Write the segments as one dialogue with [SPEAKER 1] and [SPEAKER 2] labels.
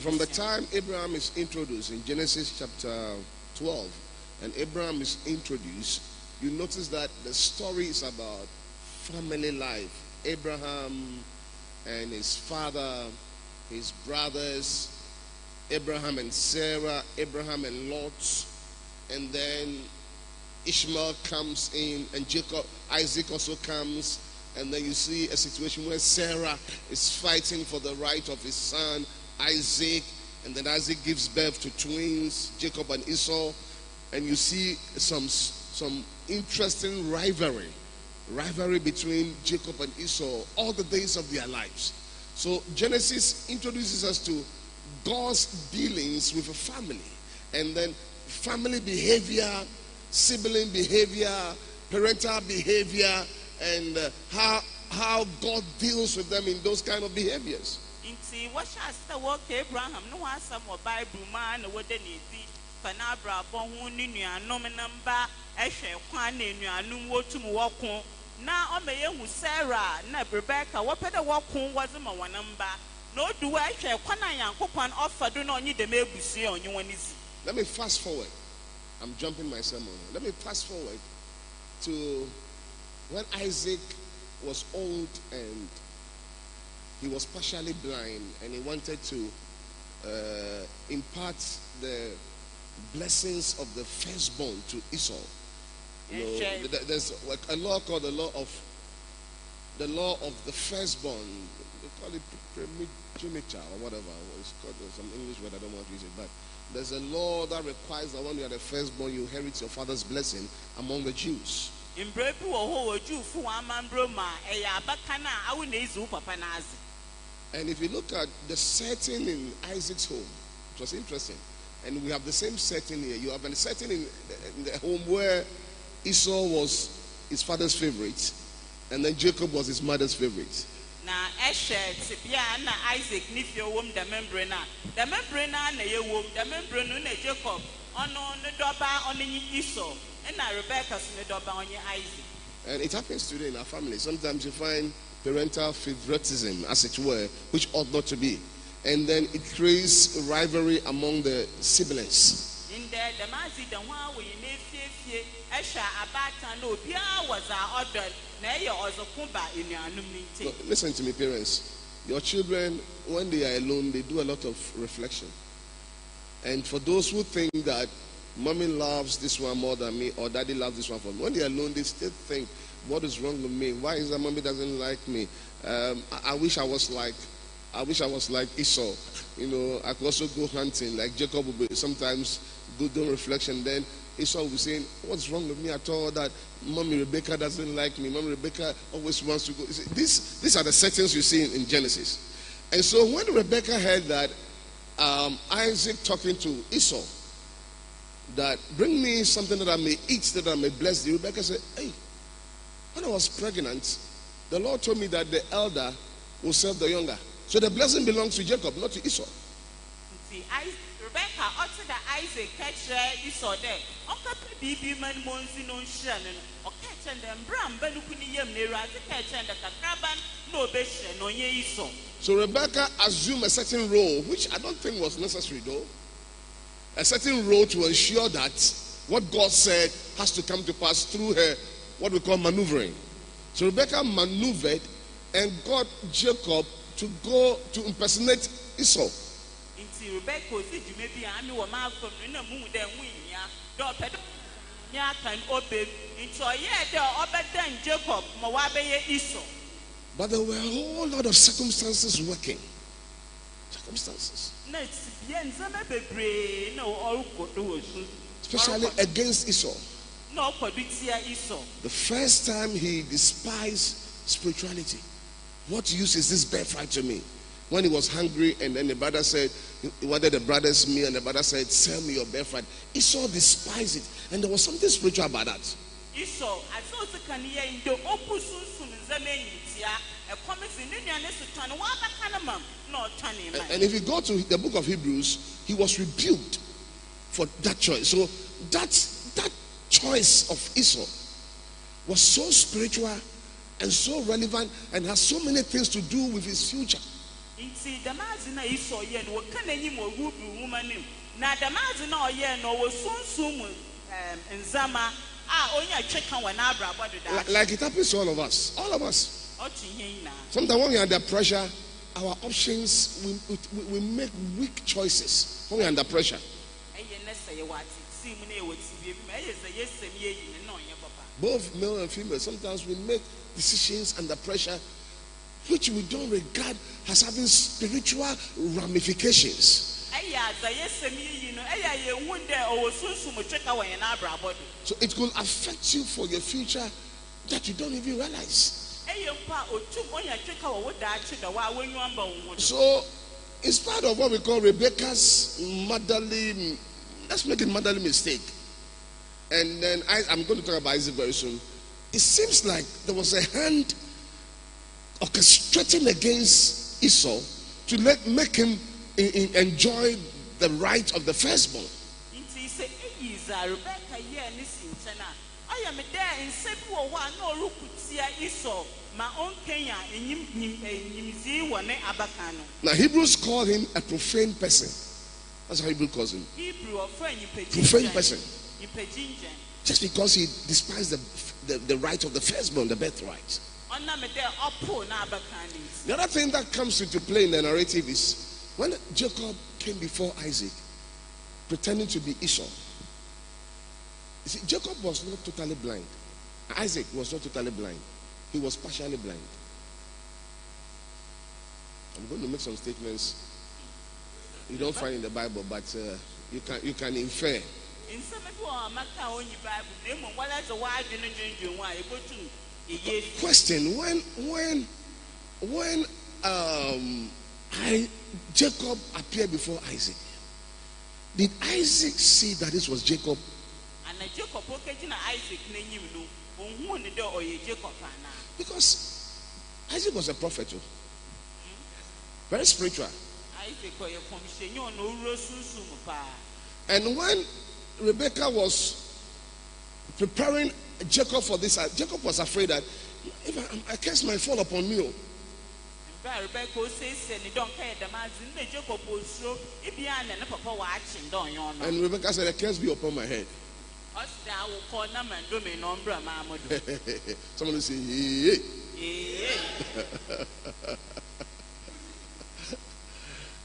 [SPEAKER 1] From the time Abraham is introduced in Genesis chapter 12, and Abraham is introduced, you notice that the story is about family life. Abraham and his father, his brothers, Abraham and Sarah, Abraham and Lot, and then Ishmael comes in, and Isaac also comes, and then you see a situation where Sarah is fighting for the right of his son Isaac, and then Isaac gives birth to twins, Jacob and Esau, and you see some interesting rivalry between Jacob and Esau all the days of their lives. So Genesis introduces us to God's dealings with a family, and then family behavior, sibling behavior, parental behavior, and how God deals with them in those kind of behaviors.
[SPEAKER 2] Inti washa sta work Abraham no asam wo Bible man na wode ne di kana brabo ho ni nuanom namba ehwe kwan na nuanum wotum woko na o meye hu Sarah na Rebecca wo pede woko wazema wonamba no du wa ehwe kwan na yankopon ofado na onyi dem ebusu onyi wonizi.
[SPEAKER 1] Let me fast forward. I'm jumping my sermon. Let me fast forward to when Isaac was old and he was partially blind, and he wanted to impart the blessings of the firstborn to Esau. You know, there's a law called the law of the firstborn. They call it primogeniture or whatever. It's called some English word. I don't want to use it, but there's a law that requires that when you are the firstborn, you inherit your father's blessing among the Jews. And if you look at the setting in Isaac's home, it was interesting. And we have the same setting here. You have a setting in the home where Esau was his father's favorite, and then Jacob was his mother's favorite.
[SPEAKER 2] Na Isaac nifio wom the membrana na ye wom the membrana na Jacob ono ne doba ono Esau and na Rebecca so ne doba onye Isaac. And
[SPEAKER 1] it happens today in our family. Sometimes you find parental favoritism, as it were, which ought not to be, and then it creates rivalry among the siblings.
[SPEAKER 2] In there, the mazi the one we nefie esha abata no bia was our order na ye ozokumba in your anumite.
[SPEAKER 1] Listen to me, parents. Your children, when they are alone, they do a lot of reflection. And for those who think that mommy loves this one more than me, or daddy loves this one for me, when they are alone, they still think, what is wrong with me? Why is that mommy doesn't like me? I wish I was like Esau. You know, I could also go hunting like Jacob would be sometimes go doing reflection. Then Esau will be saying, what's wrong with me at all that mommy Rebecca doesn't like me? Mommy Rebecca always wants to go. These are the settings you see in Genesis. And so when Rebecca heard that Isaac talking to Esau, that bring me something that I may eat, that I may bless thee, Rebecca said, hey, when I was pregnant, the Lord told me that the elder will serve the younger. So the blessing belongs to Jacob, not to Esau.
[SPEAKER 2] See, Rebecca, after the Isaac catch Esau there, Uncle Bibi man monzi no shannon, or catch and them bram, Benukuni yam near catch and the Kakaban, no beshe, no ye Esau.
[SPEAKER 1] So Rebecca assumed a certain role, which I don't think was necessary though. A certain role to ensure that what God said has to come to pass through her, what we call maneuvering. So Rebecca maneuvered and got Jacob to go to impersonate Esau. But there were a whole lot of circumstances working. Circumstances. Especially against Esau. The first time he despised spirituality. What use is this birthright to me? When he was hungry and then the brother said, he wanted the brother's meal, and the brother said, sell me your birthright. Esau despised it. And there was something spiritual about that. And if you go to the book of Hebrews, he was rebuked for that choice. So that choice of Esau was so spiritual and so relevant and has so many things to do with his future.
[SPEAKER 2] Inti damazi na iso ye no kan enyim ogu nwuma nim. Na damazi na oye no wo sunsum nzama onya tweka wa na abrabo do da.
[SPEAKER 1] Like it happens to all of us. All of us.
[SPEAKER 2] Otu hen na.
[SPEAKER 1] Sometimes when we are under pressure, our options, we make weak choices when we are under pressure. Both male and female, sometimes we make decisions under pressure which we don't regard as having spiritual ramifications. So it will affect you for your future that you don't even realize. So it's part of what we call Rebecca's motherly, let's make it motherly mistake. And then I'm going to talk about Isaac very soon. It seems like there was a hand orchestrating against Esau to make him enjoy the right of the firstborn. Now Hebrews call him a profane person. That's how Hebrew calls him. Profane person. Just because he despised the right of the firstborn, the birthright. The other thing that comes into play in the narrative is when Jacob came before Isaac, pretending to be Esau. You see, Jacob was not totally blind. Isaac was not totally blind. He was partially blind. I'm going to make some statements you don't find in the Bible, but you can infer. Question: when Jacob appeared before Isaac, did Isaac see that this was Jacob? Because Isaac was a prophet too. Very spiritual. And when Rebecca was preparing Jacob for this, Jacob was afraid that if a curse might fall upon me. And Rebecca said, a curse be upon my head. Someone say, hey.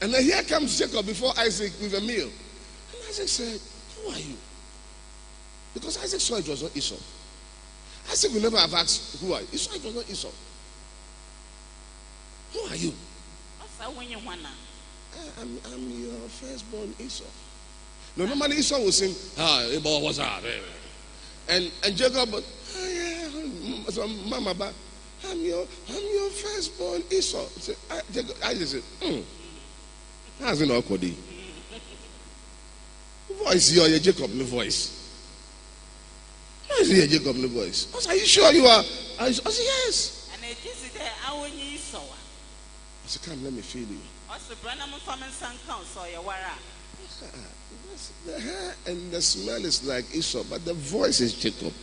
[SPEAKER 1] And then here comes Jacob before Isaac with a meal. And Isaac said, who are you? Because Isaac saw it was not Esau. Isaac would never have asked, who are you? He saw it was not Esau. Who are you? I'm your firstborn Esau. No, normally Esau will sing, what's up? And Jacob, so Mama, I'm your firstborn Esau. Isaac said, how's it awkward? Voice your Jacob no voice. How is your Jacob no voice? I said, are you sure you are? I said, yes. I said, come, let me feel you. The hair and the smell is like Esau, but the voice is Jacob.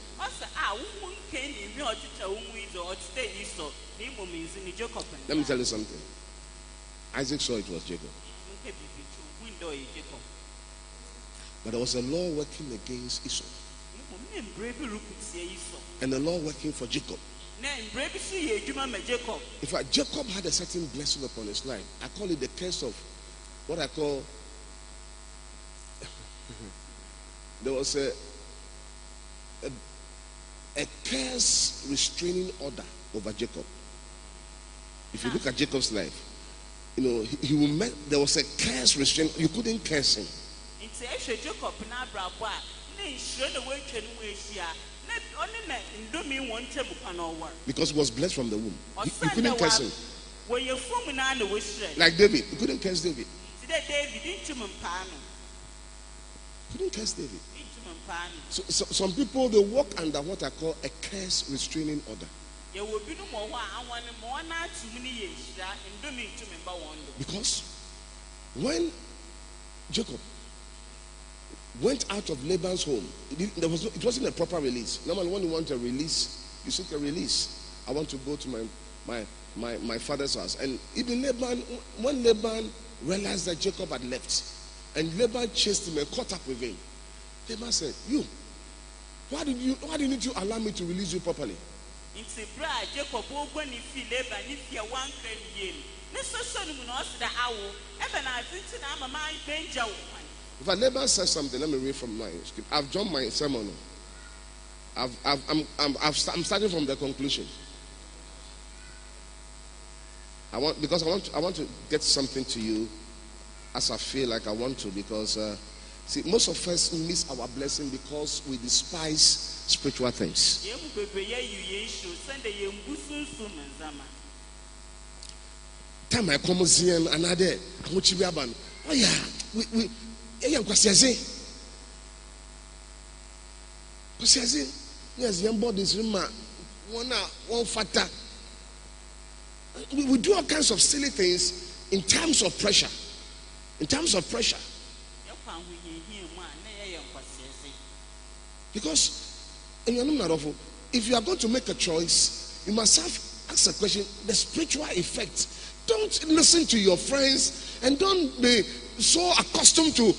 [SPEAKER 1] Let me tell you something. Isaac saw it was Jacob. But there was a law working against Esau. And a law working for Jacob. In fact, Jacob had a certain blessing upon his life. I call it the curse of what I call there was a curse restraining order over Jacob. If you look at Jacob's life, you know, there was a curse restraining. You couldn't curse him. Because he was blessed from the womb. You couldn't curse him. Like David, you couldn't curse David. Couldn't curse David. So some people, they walk under what I call a curse restraining order. Because when Jacob went out of Laban's home, it wasn't a proper release. Normally, when you want a release, you seek a release. I want to go to my father's house. And even Laban, when Laban realized that Jacob had left, and Laban chased him and caught up with him, Laban said, "You, why didn't you allow me to release you properly?" In fact, Laban says something. Let me read from my script. I've joined my sermon. I'm starting from the conclusion. I want to get something to you, as I feel like I want to, because see, most of us miss our blessing because we despise spiritual things. Time I come here another, oh yeah, we yes, young bodies, one factor. We do all kinds of silly things in terms of pressure. In terms of pressure. Because if you are going to make a choice, you must ask a question, the spiritual effect. Don't listen to your friends and don't be so accustomed to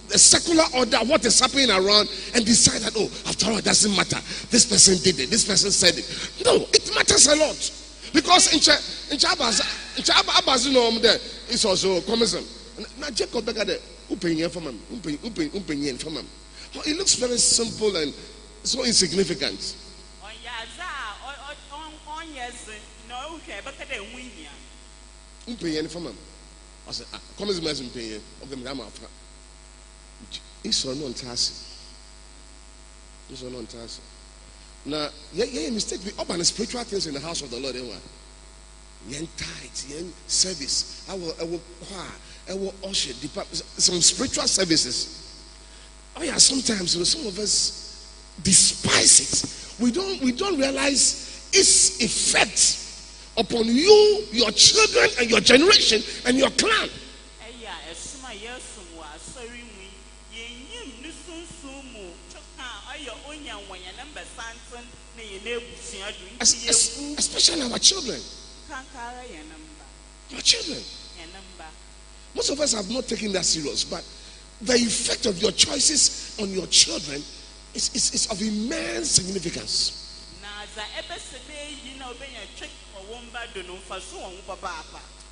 [SPEAKER 1] the secular order, what is happening around, and decide that, oh, after all, it doesn't matter. This person did it, this person said it. No, it matters a lot. Because in Chabas, it's also communism. Now Jacob Becker, it looks very simple and so insignificant. It's not task. Now, yeah, mistake. We open spiritual things in the house of the Lord. Yen tithes, yen service. I will usher some spiritual services. Oh yeah, sometimes some of us despise it. We don't realize its effect upon you, your children, and your generation and your clan. Especially our children. Our children. Most of us have not taken that serious, but the effect of your choices on your children is of immense significance.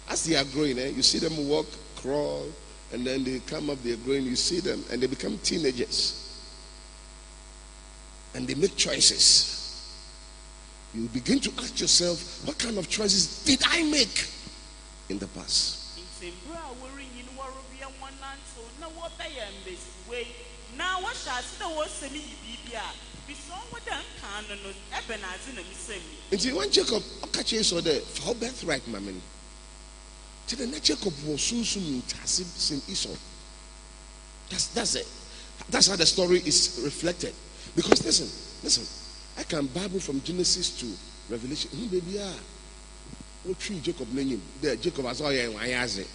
[SPEAKER 1] As they are growing, you see them walk, crawl, and then they come up, they are growing, you see them, and they become teenagers. And they make choices. You begin to ask yourself, what kind of choices did I make in the past? And see, when Jacob saw the for birthright, my man, to the Jacob was soon Esau. That's it. That's how the story is reflected. Because listen, I can Bible from Genesis to Revelation. Baby, what tree Jacob name? There, Jacob has all your wayaze.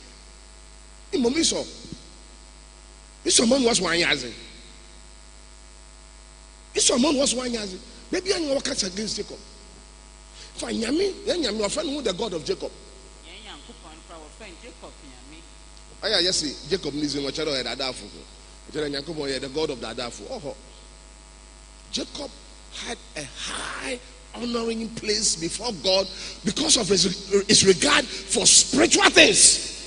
[SPEAKER 1] In Momiso, Esau man was wayaze. Esau man was wayaze. Baby, I know what cuts against Jacob. For Yami, then Yami, your friend who the God of Jacob. Yes, Jacob needs in what shadow had Adafu. The God of the Adafu. Oh, Jacob had a high honoring place before God because of his regard for spiritual things.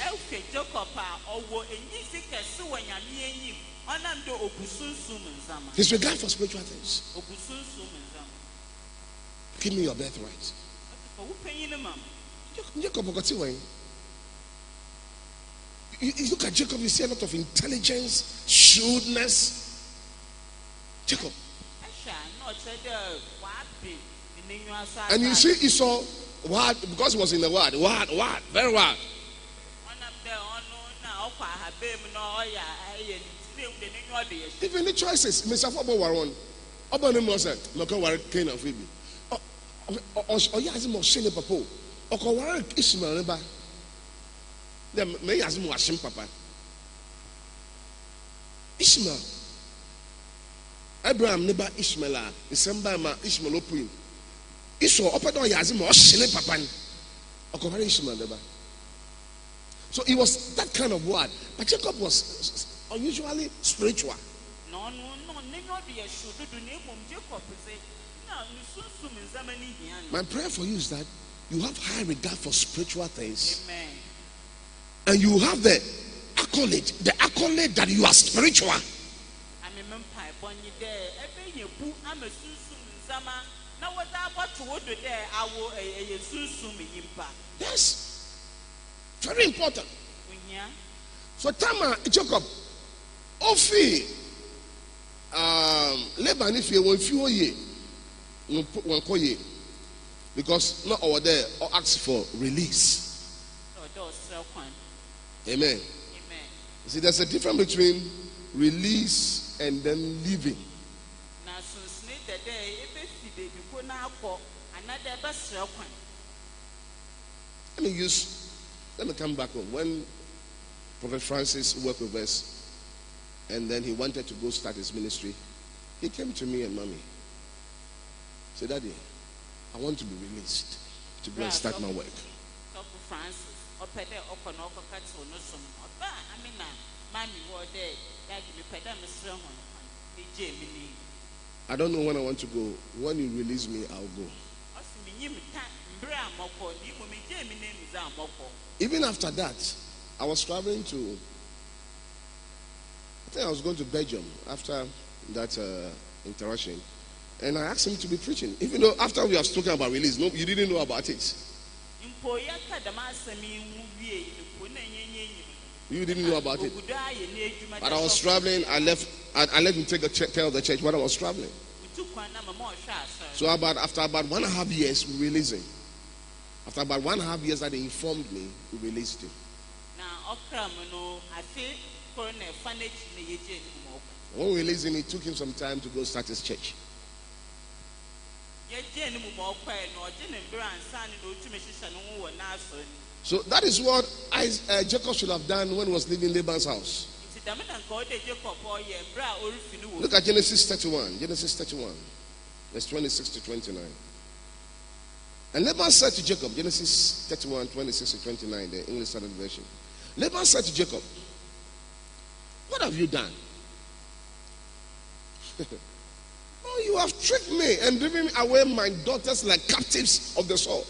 [SPEAKER 1] His regard for spiritual things. Give me your birthright. Jacob, you look at Jacob, you see a lot of intelligence, shrewdness. Jacob. And you see Esau, what? Because he was in the word, very wild. Even the choices, Mr. Fobo Waron, Obanim was said, Loka War King of Phoebe. Or Yazim of Shane Papo, or Kawar Ishmael Neba. Then may Yazim Washim Papa. Ishmael. Abraham neba Ishmael, December ma Ishmael opuin. Esau opedo Yazim or Shane Papa. So it was that kind of word. But Jacob was unusually spiritual. My prayer for you is that you have high regard for spiritual things.
[SPEAKER 2] Amen.
[SPEAKER 1] And you have the accolade that you are spiritual. Yes. Very important. So Tama, Jacob, Ofi, Laban, if you want few ye, because not over there or ask for release. Amen. You see, there's a difference between release and then leaving. Let me come back home. When Prophet Francis worked with us and then he wanted to go start his ministry, he came to me and mommy. Said, Daddy, I want to be released to go and start my work. I don't know when I want to go. When you release me, I'll go. Even after that, I was traveling to, I think I was going to Belgium after that interaction. And I asked him to be preaching. Even though after we have spoken about release, no, you didn't know about it. You didn't know about it. But I was traveling. I let him take care of the church when I was traveling. So after about 1.5 years, we released him. After about 1.5 years that they informed me, we released him. When we released him, it took him some time to go start his church. So that is what Jacob should have done when he was leaving Laban's house. Look at Genesis 31. Genesis 31, verse 26 to 29. And Laban said to Jacob, Genesis 31, 26 to 29, the English Standard Version. Laban said to Jacob, what have you done? Oh, you have tricked me and driven away my daughters like captives of the sword.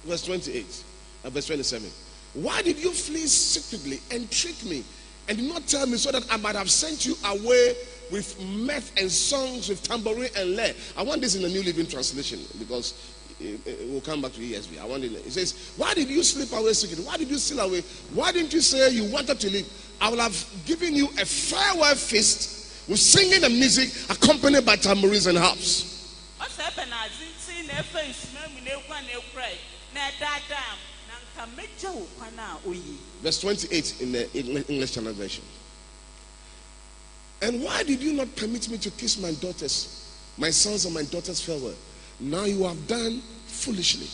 [SPEAKER 1] Verse 28, verse 27. Why did you flee secretly and trick me and did not tell me so that I might have sent you away with mirth and songs, with tambourine and lyre? I want this in the New Living Translation because we'll come back to ESV. I want it. It says, why did you slip away secretly? Why did you steal away? Why didn't you say you wanted to leave? I will have given you a farewell feast with singing and music accompanied by tambourines and harps. Verse 28 in the English Standard Version. And why did you not permit me to kiss my daughters, my sons and my daughters farewell? Now you have done foolishly.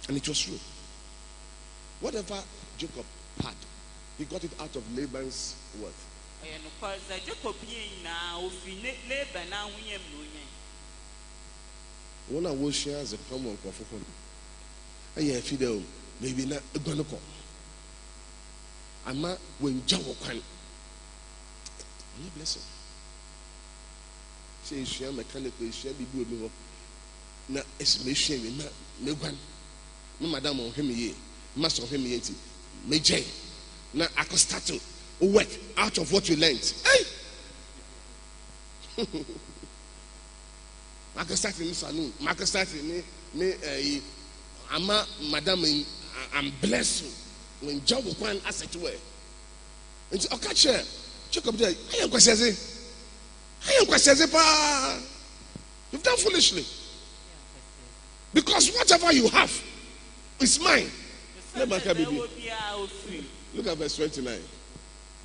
[SPEAKER 1] And it was true. Whatever Jacob had, he got it out of Laban's worth. When I was share as a common coffee, I hear Fidel, maybe not a gunako. I'm not when Jawo can. I'm blessed. Say, share mechanical, share the good. Now, estimation, no one. No, madam, on him, ye, master of him, ye, major. Now, I can start to work out of what you learned. Hey! I can start in the saloon. I can start in the madam, I'm blessed. When job will find asset way. And say, okay, chair. Check up there. I am question. You've done foolishly. Because whatever you have is mine. Look at verse 29.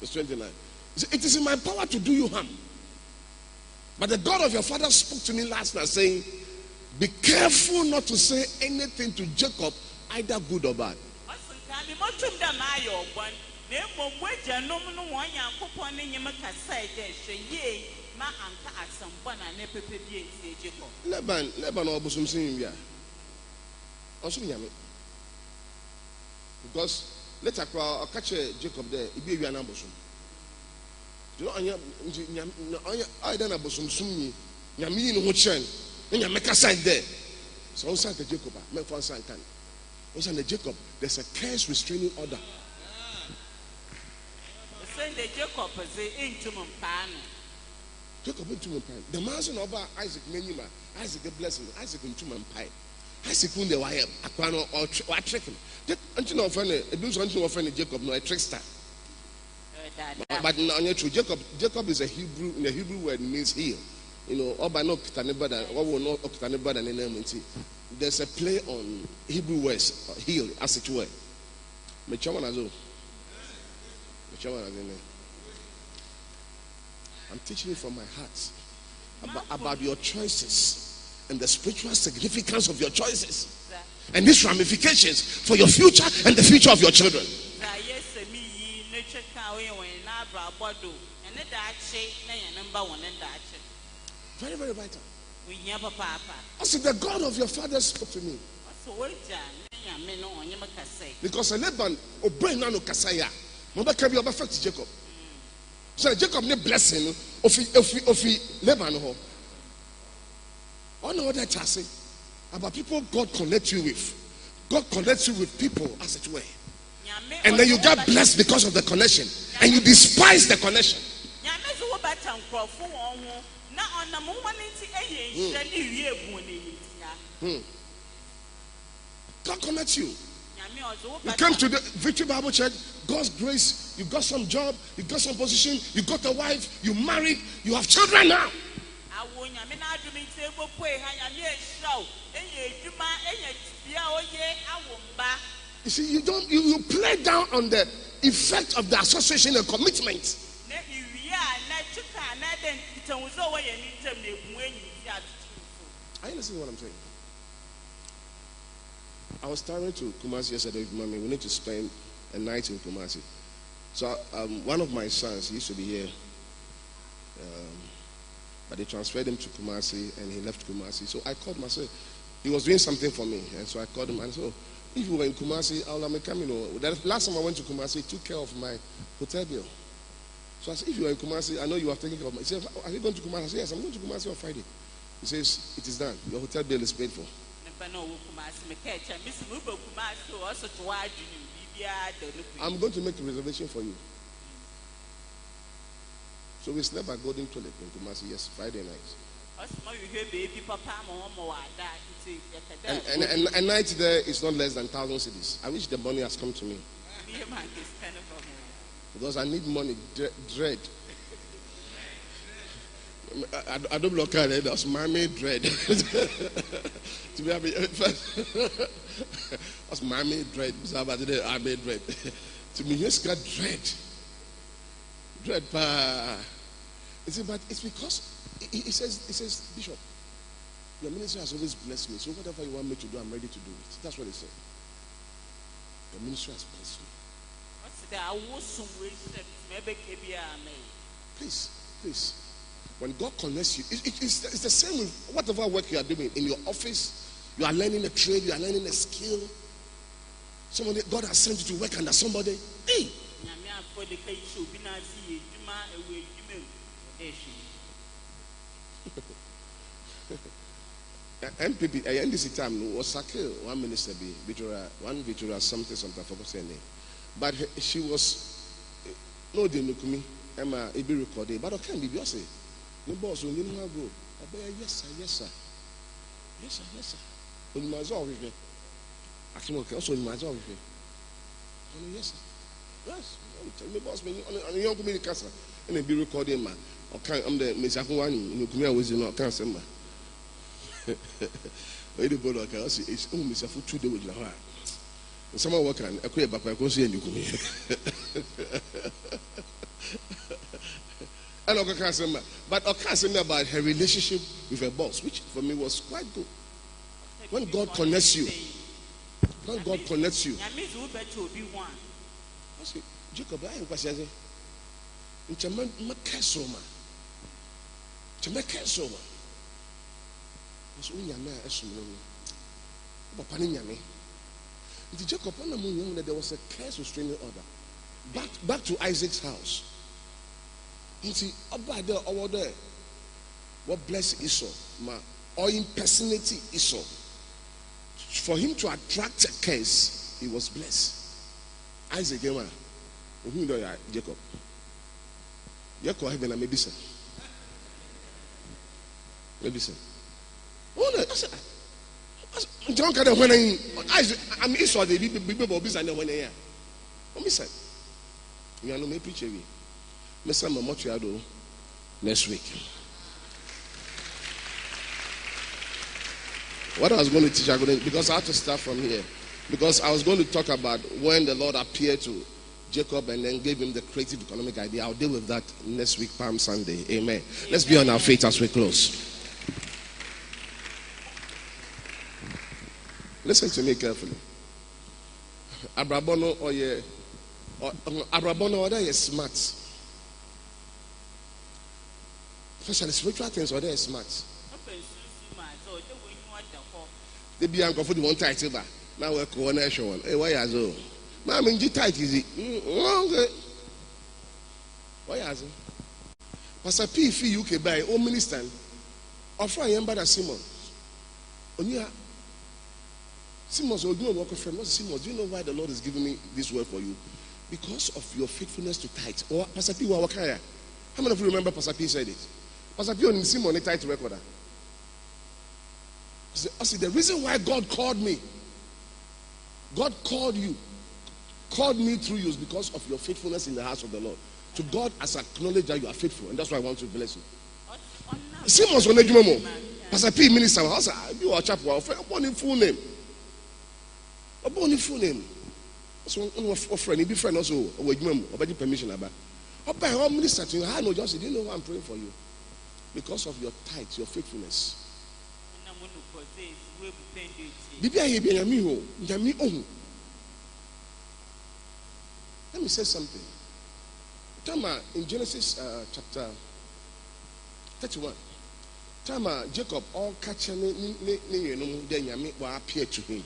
[SPEAKER 1] Verse 29. It is in my power to do you harm. But the God of your father spoke to me last night saying, be careful not to say anything to Jacob, either good or bad.
[SPEAKER 2] ma anka asamba na ne pepe bi entie Jacob.
[SPEAKER 1] Laban obusum sin bia. Also nyame. Because later I catch Jacob there, he be an abusum. You know, I don't abusum sumi. Nyame no ho chen. Nyame ka sign there. So on sign the Jacob, make one sign can. On sign the Jacob, there's a curse restraining order.
[SPEAKER 2] Say the Jacob say into Mompano.
[SPEAKER 1] Jacob into Mompano. The man over Isaac Menima, Isaac the blessing, Isaac into Mompano. Isaac won the wire, Aquano or trick him. Until no friend, it does want to offend Jacob, no a trickster. But on your true Jacob is a Hebrew, in the Hebrew word means heal. You know, Obano Kitanebada, what will not Kitanebada and name. There's a play on Hebrew words, heal, as it were. I'm teaching you from my heart about your choices and the spiritual significance of your choices and these ramifications for your future and the future of your children. Very, very vital. I said, the God of your father spoke to me. Because a Laban obey nano kasaya. Mama can be affect Jacob. So Jacob need blessing of Laban ho. I know what I say about people God connects you with. God connects you with people as it were. And then you get blessed because of the connection. And you despise the connection. God connects you. You came to the Victory Bible Church, God's grace, you got some job, you got some position, you got a wife, you married, you have children now. You see, you play down on the effect of the association and commitment. Are you listening to what I'm saying? I was traveling to Kumasi yesterday with Mommy. We need to spend a night in Kumasi. So one of my sons, he used to be here, but they transferred him to Kumasi and he left Kumasi. So I called him. I said, he was doing something for me. And so I called him and said, if you were in Kumasi, I'll come, you know. The last time I went to Kumasi, he took care of my hotel bill. So I said, if you are in Kumasi, I know you are taking care of me. He said, are you going to Kumasi? I said, yes, I'm going to Kumasi on Friday. He says, it is done. Your hotel bill is paid for. I'm going to make a reservation for you. So we slept at Golden Toilet in Kumasi, yes, Friday night. And a night there is not less than 1,000 cedis. I wish the money has come to me. Because I need money, dread. I don't block her, that's mommy dread. To be happy, that's mommy dread. I made dread. To me, yes, got dread. Dread, you see, but it's because he says, Bishop, your ministry has always blessed me. So whatever you want me to do, I'm ready to do it. That's what he said. Your ministry has blessed me. Please. When God connects you, it's the same with whatever work you are doing in your office. You are learning a trade, you are learning a skill. Somebody, God has sent you to work under somebody. Hey. MPP, NDC time was Sakil, one minister be Victoria something I forgot her name. But she was no de Nukumi, Emma be recorded, but I can't be say. No boss will need more go. Yes, sir. On my job with me. Actually, also in my job with me. Yes, sir. Yes. Tell me, boss, on a young communication, and then be recording, man. Okay, I'm the Miss Akuan, you come here with you, not cancer, man. Wait a minute, I see it's almost a foot 2 days with your heart. Someone working, I quit, but I go see and you come here. And I can't say, but I can't say about her relationship with her boss, which for me was quite good. When God connects you, I say, Jacob, I am saying, it's a man, to make it so. So Yame Esum, Papaniyame. The Jacob on the moon that there was a curse restraining order. Back to Isaac's house. You see, up by there, over there, what bless Esau, or impersonate Esau. For him to attract a curse, he was blessed. Isaac came on. Who do you Jacob? Jacob heaven and maybe sir. Maybe sir. Oh no, I said, John can when I'm Esau, the people business and when I am. Oh, me said, you are no me preacher. Mr. Mamochiado next week. What I was going to teach, because I have to start from here. Because I was going to talk about when the Lord appeared to Jacob and then gave him the creative economic idea. I'll deal with that next week, Palm Sunday. Amen. Let's be on our feet as we close. Listen to me carefully. Abrabono or they is smart. Especially spiritual things or they is smart. They be uncle for the one title bar. Now we're coronation. Hey, why is it? Mamma, you tight is it? Why is it? Pastor P. Fee UK by all minister. Offer I am better Simon. Onya Simon, so you know work of friend. Not Simon. Do you know why the Lord is giving me this word for you? Because of your faithfulness to tithe. Or Pastor P. Wawakaya. How many of you remember Pastor P said it? Pastor P. on Simon, a tithe recorder. I see the reason why God called me. God called you, called me through you is because of your faithfulness in the house of the Lord. To God as acknowledge that you are faithful, and that's why I want to bless you. Simon's on the Pastor P minister, you are chapel, born in full name. A born in full name. So, friend, he be friend also, with permission about. By all minister to you, I know just, do you know why I'm praying for you? Because of your tithe, your faithfulness. Let me say something. In Genesis chapter 31, Jacob all catching then Yami will appear to him.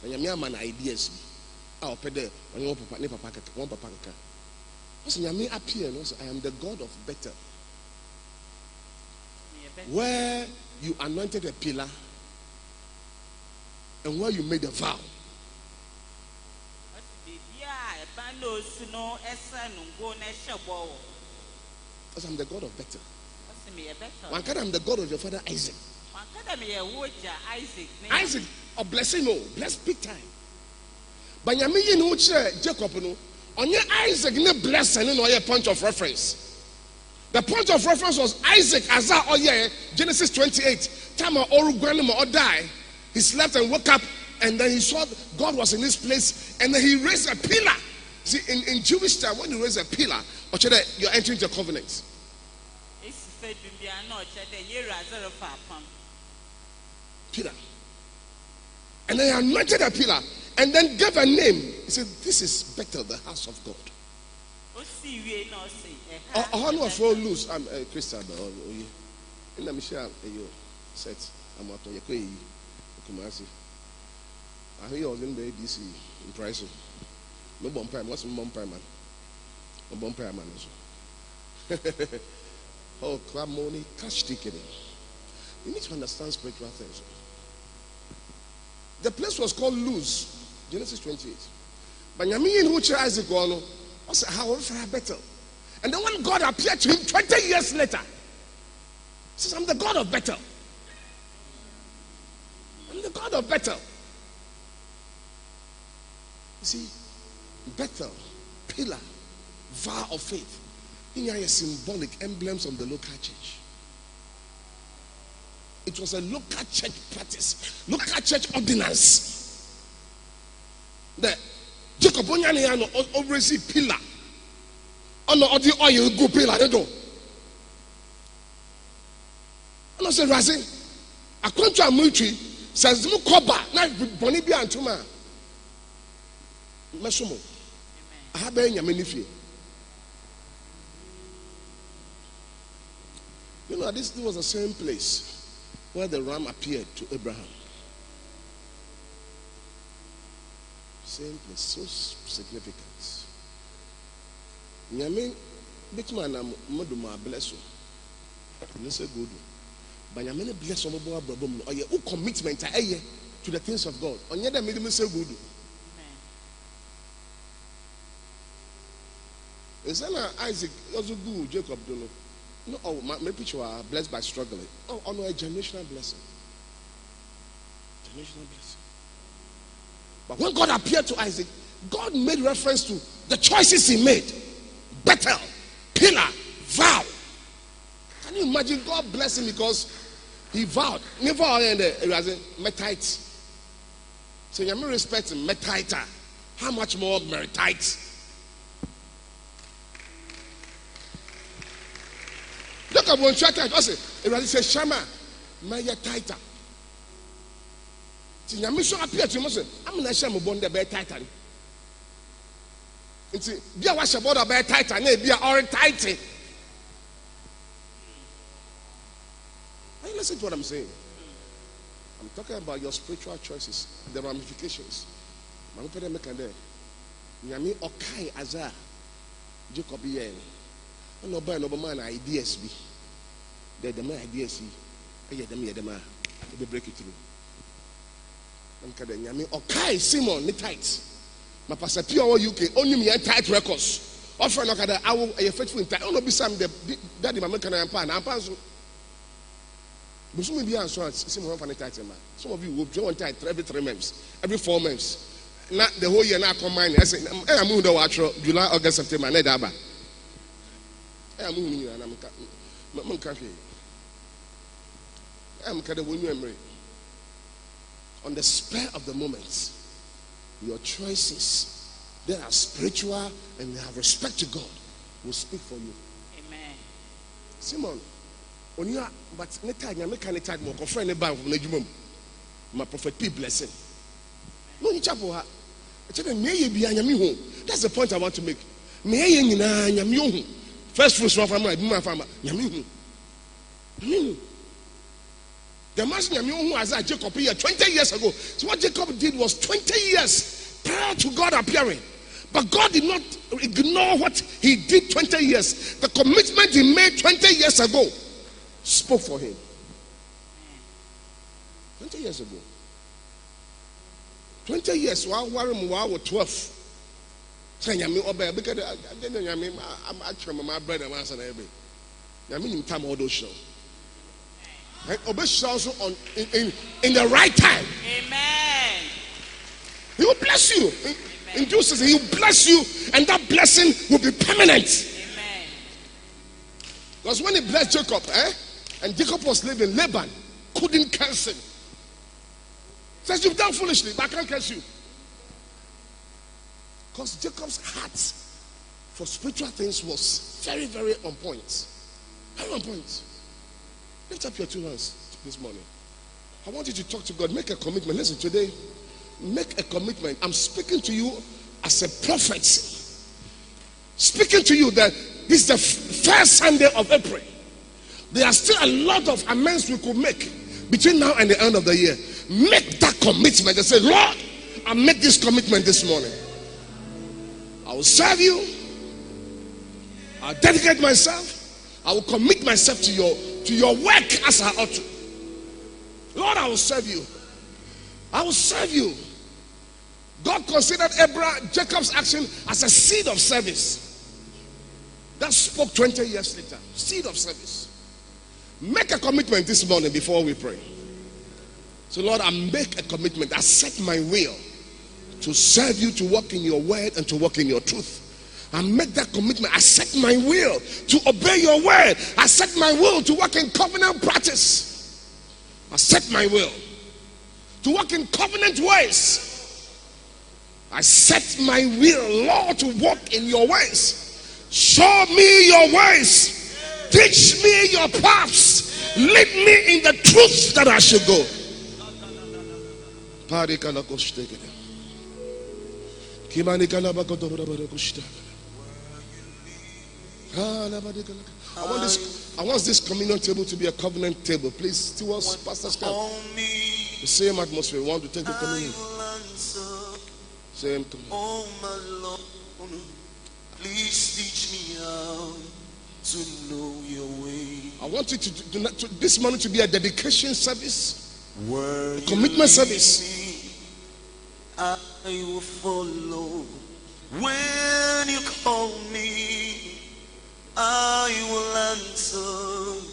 [SPEAKER 1] And Yami man ideas. I'll pay there one papa. What's Yami appear? I am the God of better. Where you anointed a pillar and where you made a vow. Because I'm the God of better. I'm the God of your father Isaac. Isaac, a blessing, no, blessed big time. But you know, Jacob, no, on your Isaac, no blessing, no, a point of reference. The point of reference was Isaac, Azar, oh yeah, Genesis 28. Tama or grandma or die. He slept and woke up, and then he saw God was in this place, and then he raised a pillar. See, in Jewish time, when you raise a pillar, you're entering the covenant. Pillar. And then he anointed a pillar, and then gave a name. He said, "This is better, the house of God." How do I fall loose? I'm a Christian. In the Michelle, you said, I'm out on your way. I hear you was in the DC in price. No bomb prime. What's bomb prime man? No bomb prime man also. Oh, club money, cash ticket. You need to understand spiritual things. The place was called Luz, Genesis 28. But Yami in which Isaac Gono was however better. And then when God appeared to him 20 years later, he says, I'm the God of Bethel. I'm the God of Bethel. You see, Bethel, pillar, vow of faith. These are symbolic emblems of the local church. It was a local church practice, local church ordinance. The Jacob Onyane always see pillar. On the oil go pillar, they do. And I said, Razin, I come to a military, says, look, Koba, now Bonibia and Tuma. Masumo. I have been your many fear. You know, this was the same place where the ram appeared to Abraham. Same place, so significant. Nyame bituma na moduma bless you. You say good. But nyame bless you mo abrabom no. Oye o commitment aye to the things of God. Onye dem me say good. Is that Isaac also good Jacob do no? No, oh, my people are blessed by struggling. Oh, no, a generational blessing. Generational blessing. But when God appeared to Isaac, God made reference to the choices he made. Bethel, pillar, vow. Can you imagine God blessing because he vowed? Never end it was a metite. So you may respect him, metite. How much more meritite? Look at one shot. I say, it says, Shama, my tighter. See, I'm so happy to you. I'm not sure I'm born the bear tighter. And see, be a wash about a bear tighter, be a orange tighter. Are you listening to what I'm saying? I'm talking about your spiritual choices, the ramifications. I'm going to make a day. Yami Okai Azar, Jacob Yen. I know by no man ideas be. The man ideas be. They break it through. I'm kidding. Yami Okai Simon the tight. My pastor pure UK only me tight records. Offer no kada I will a faithful in time. Only be some the daddy my can I'm pan. But some of you are so Simon for the tight man. Some of you will join tight every 3 months, every 4 months. Not the whole year now combine. I say I'm moving the watch July, August, September, Nedaba. I'm moving and I'm country. I'm kind of memory. On the spur of the moment, your choices that are spiritual and they have respect to God will speak for you.
[SPEAKER 2] Amen.
[SPEAKER 1] Simon, when you are, but never you make any time more. Confirm the bank from the my prophet P blessing. No, you chapel ha. That's the point I want to make. First fruits from farmer, the master who was Jacob here 20 years ago. So what Jacob did was 20 years prior to God appearing. But God did not ignore what he did 20 years. The commitment he made 20 years ago spoke for him. 20 years ago. 20 years, while 12. Saying, because I'm actually my brother, I mean, time all those show. And obey also on in the right time.
[SPEAKER 2] Amen.
[SPEAKER 1] He will bless you. In Jesus, he will bless you, and that blessing will be permanent.
[SPEAKER 2] Amen.
[SPEAKER 1] Because when he blessed Jacob, and Jacob was living, Laban couldn't curse him. Says you've done foolishly, but I can't curse you. Because Jacob's heart for spiritual things was very, very on point. Very on point. Lift up your 2 hands this morning. I want you to talk to God. Make a commitment. Listen, today, make a commitment. I'm speaking to you as a prophet. Speaking to you that this is the first Sunday of April. There are still a lot of amends we could make between now and the end of the year. Make that commitment and say, Lord, I make this commitment this morning. I will serve you. I'll dedicate myself. I will commit myself to your work as I ought to. Lord, I will serve you. I will serve you. God considered Jacob's action as a seed of service. That spoke 20 years later. Seed of service. Make a commitment this morning before we pray. So Lord, I make a commitment. I set my will to serve you, to walk in your word and to walk in your truth. I make that commitment. I set my will to obey your word. I set my will to walk in covenant practice. I set my will to walk in covenant ways. I set my will, Lord, to walk in your ways. Show me your ways. Teach me your paths. Lead me in the truth that I should go. I want I want this communion table to be a covenant table. Please, towards Pastor's camp. The same atmosphere. We want to take the communion. Same communion.
[SPEAKER 3] Oh my Lord, please teach me how to know your way.
[SPEAKER 1] I want you to this morning to be a dedication service,
[SPEAKER 3] Where
[SPEAKER 1] a commitment service.
[SPEAKER 3] I will follow. When you call me, I will answer.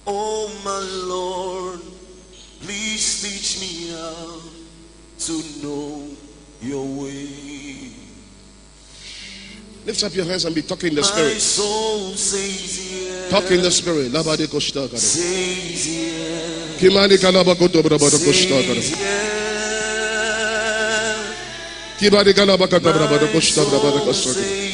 [SPEAKER 3] Oh my Lord, please teach me how to know your way.
[SPEAKER 1] Lift up your hands and be talking in the
[SPEAKER 3] My
[SPEAKER 1] spirit.
[SPEAKER 3] soul says yes.
[SPEAKER 1] Talk in the spirit. Labade koshta kada.
[SPEAKER 3] Says yes.
[SPEAKER 1] Kimani kalaba koto brabado koshta kada.
[SPEAKER 3] Says yes.
[SPEAKER 1] Kibadi kalaba koto brabado koshta brabado
[SPEAKER 3] My soul
[SPEAKER 1] koshta kada.
[SPEAKER 3] says